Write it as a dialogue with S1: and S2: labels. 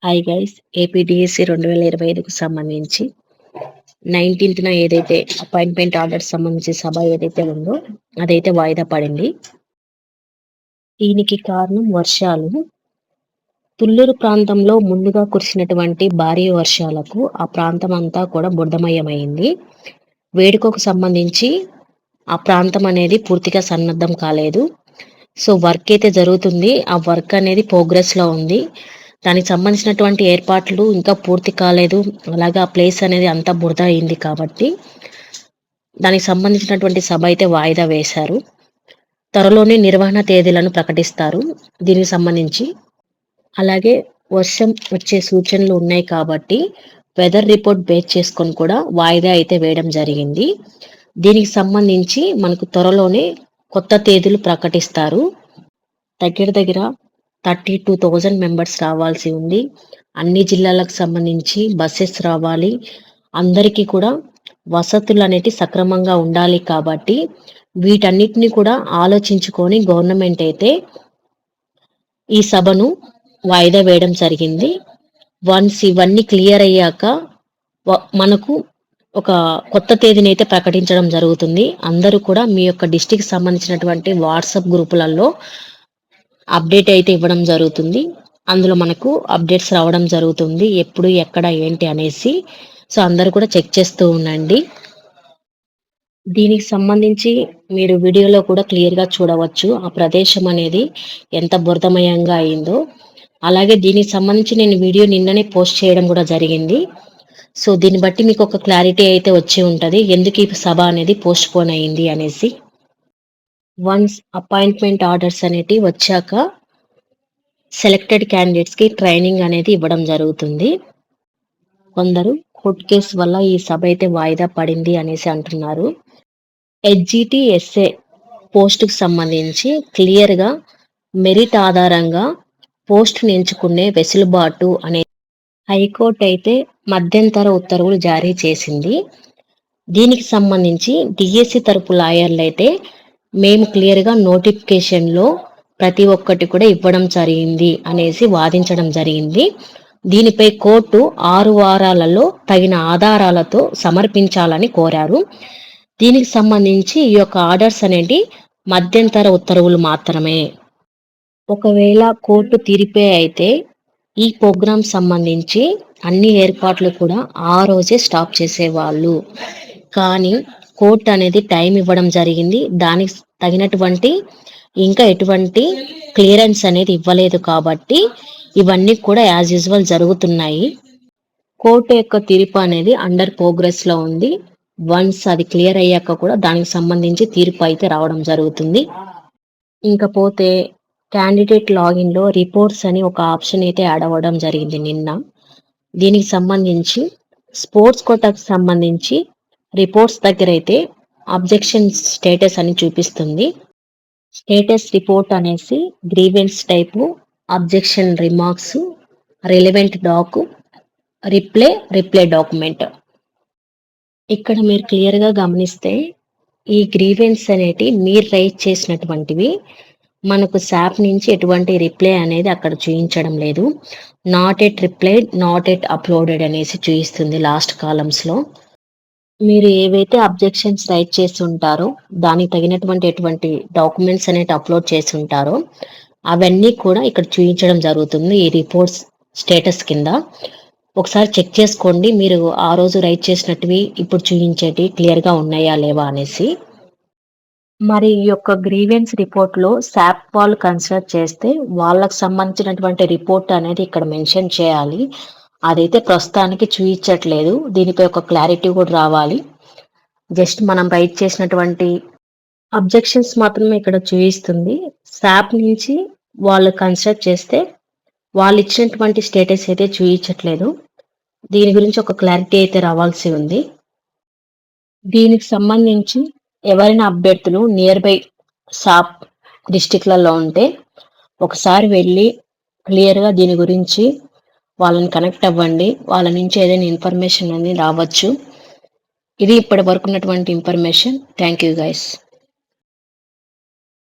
S1: Hi guys, APDSC 2025కు సంబంధించి 19న ఏదైతే appointment order సంబంధించి సభ ఏదైతే ఉందో అదైతే వాయిదా పడింది. దీనికి కారణం వర్షాలు. తుళ్ళూరు ప్రాంతంలో ముందుగా కురిసినటువంటి భారీ వర్షాలకు ఆ ప్రాంతం అంతా కూడా బురదమయమైంది. వేడుకకు సంబంధించి ఆ ప్రాంతం అనేది పూర్తిగా సన్నద్ధం కాలేదు. సో వర్క్ అయితే జరుగుతుంది. ఆ వర్క్ అనేది ప్రోగ్రెస్లో ఉంది. దానికి సంబంధించినటువంటి ఏర్పాట్లు ఇంకా పూర్తి కాలేదు. అలాగే ఆ ప్లేస్ అనేది అంతా బురద అయింది కాబట్టి దానికి సంబంధించినటువంటి సభ అయితే వాయిదా వేశారు. త్వరలోనే నిర్వహణ తేదీలను ప్రకటిస్తారు దీనికి సంబంధించి. అలాగే వర్షం వచ్చే సూచనలు ఉన్నాయి కాబట్టి వెదర్ రిపోర్ట్ బేస్ చేసుకొని కూడా వాయిదా అయితే వేయడం జరిగింది. దీనికి సంబంధించి మనకు త్వరలోనే కొత్త తేదీలు ప్రకటిస్తారు. దగ్గర 32,000 మెంబర్స్ రావాల్సి ఉంది. అన్ని జిల్లాలకు సంబంధించి బస్సెస్ రావాలి. అందరికీ కూడా వసతులు అనేవి సక్రమంగా ఉండాలి కాబట్టి వీటన్నిటిని కూడా ఆలోచించుకొని గవర్నమెంట్ అయితే ఈ సభను వాయిదా వేయడం జరిగింది. వన్స్ ఇవన్నీ క్లియర్ అయ్యాక మనకు ఒక కొత్త తేదీని అయితే ప్రకటించడం జరుగుతుంది. అందరూ కూడా మీ యొక్క డిస్టిక్ సంబంధించినటువంటి వాట్సాప్ గ్రూపులలో అప్డేట్ అయితే ఇవ్వడం జరుగుతుంది. అందులో మనకు అప్డేట్స్ రావడం జరుగుతుంది, ఎప్పుడు ఎక్కడ ఏంటి అనేసి. సో అందరూ కూడా చెక్ చేస్తూ ఉండండి. దీనికి సంబంధించి మీరు వీడియోలో కూడా క్లియర్గా చూడవచ్చు ఆ ప్రదేశం అనేది ఎంత బురదమయంగా అయిందో. అలాగే దీనికి సంబంధించి నేను వీడియో నిన్ననే పోస్ట్ చేయడం కూడా జరిగింది. సో దీన్ని బట్టి మీకు ఒక క్లారిటీ అయితే వచ్చి ఉంటుంది ఎందుకు ఈ సభ అనేది పోస్ట్ పోన్ అయింది అనేసి. వన్స్ అపాయింట్మెంట్ ఆర్డర్స్ అనేటివి వచ్చాక సెలెక్టెడ్ క్యాండిడేట్స్కి ట్రైనింగ్ అనేది ఇవ్వడం జరుగుతుంది. కొందరు కోర్ట్ కేసు వల్ల ఈ సభ అయితే వాయిదా పడింది అనేసి అంటున్నారు. HGTSA పోస్టుకు సంబంధించి క్లియర్గా మెరిట్ ఆధారంగా పోస్టును ఎంచుకునే వెసులుబాటు అనే హైకోర్టు అయితే మధ్యంతర ఉత్తర్వులు జారీ చేసింది. దీనికి సంబంధించి డిఎస్సి తరపు లాయర్లు అయితే మేము క్లియర్గా నోటిఫికేషన్లో ప్రతి ఒక్కటి కూడా ఇవ్వడం జరిగింది అనేసి వాదించడం జరిగింది. దీనిపై కోర్టు 6 వారాలలో తగిన ఆధారాలతో సమర్పించాలని కోరారు. దీనికి సంబంధించి ఈ యొక్క ఆర్డర్స్ అనేవి మధ్యంతర ఉత్తర్వులు మాత్రమే. ఒకవేళ కోర్టు తీర్పే అయితే ఈ ప్రోగ్రాం సంబంధించి అన్ని ఏర్పాట్లు కూడా ఆ రోజే స్టాప్ చేసేవాళ్ళు. కానీ కోర్టు అనేది టైం ఇవ్వడం జరిగింది. దానికి తగినటువంటి ఇంకా ఎటువంటి క్లియరెన్స్ అనేది ఇవ్వలేదు కాబట్టి ఇవన్నీ కూడా యాజ్ యూజువల్ జరుగుతున్నాయి. కోర్టు యొక్క తీర్పు అనేది అండర్ ప్రోగ్రెస్లో ఉంది. వన్స్ అది క్లియర్ అయ్యాక కూడా దానికి సంబంధించి తీర్పు అయితే రావడం జరుగుతుంది. ఇంకపోతే క్యాండిడేట్ లాగిన్లో రిపోర్ట్స్ అని ఒక ఆప్షన్ అయితే యాడ్ అవ్వడం జరిగింది నిన్న. దీనికి సంబంధించి స్పోర్ట్స్ కోటాకు సంబంధించి రిపోర్ట్స్ దగ్గర అయితే అబ్జెక్షన్ స్టేటస్ అని చూపిస్తుంది. స్టేటస్ రిపోర్ట్ అనేసి grievance type, objection remarks, relevant doc, reply document. ఇక్కడ మీరు క్లియర్గా గమనిస్తే ఈ గ్రీవెన్స్ అనేటి మీరు రైజ్ చేసినటువంటివి మనకు శాప్ నుంచి ఎటువంటి రిప్లై అనేది అక్కడ చూపించడం లేదు. Not at replied, not at uploaded అనేసి చూపిస్తుంది లాస్ట్ కాలమ్స్లో. మీరు ఏవైతే అబ్జెక్షన్స్ రైట్ చేసి ఉంటారో దానికి తగినటువంటి ఎటువంటి డాక్యుమెంట్స్ అనేవి అప్లోడ్ చేసి ఉంటారో అవన్నీ కూడా ఇక్కడ చూపించడం జరుగుతుంది ఈ రిపోర్ట్స్ స్టేటస్ కింద. ఒకసారి చెక్ చేసుకోండి మీరు ఆ రోజు రైట్ చేసినట్టువి ఇప్పుడు చూపించేటివి క్లియర్గా ఉన్నాయా లేవా అనేసి. మరి ఈ యొక్క గ్రీవెన్స్ రిపోర్ట్లో శాప్ వాళ్ళు కన్సిడర్ చేస్తే వాళ్ళకు సంబంధించినటువంటి రిపోర్ట్ అనేది ఇక్కడ మెన్షన్ చేయాలి. అదైతే ప్రస్తుతానికి చూపించట్లేదు. దీనిపై ఒక క్లారిటీ కూడా రావాలి. జస్ట్ మనం రైట్ చేసినటువంటి అబ్జెక్షన్స్ మాత్రమే ఇక్కడ చూపిస్తుంది. శాప్ నుంచి వాళ్ళు కన్సిడర్ చేస్తే వాళ్ళు ఇచ్చినటువంటి స్టేటస్ అయితే చూపించట్లేదు. దీని గురించి ఒక క్లారిటీ అయితే రావాల్సి ఉంది. దీనికి సంబంధించి ఎవరైనా అభ్యర్థులు నియర్ బై సాప్ డిస్టిక్లలో ఉంటే ఒకసారి వెళ్ళి క్లియర్గా దీని గురించి వాళ్ళని కనెక్ట్ అవ్వండి. వాళ్ళ నుంచి ఏదైనా ఇన్ఫర్మేషన్ అనేది రావచ్చు. ఇది ఇప్పటి వరకు ఉన్నటువంటి ఇన్ఫర్మేషన్. Thank you guys.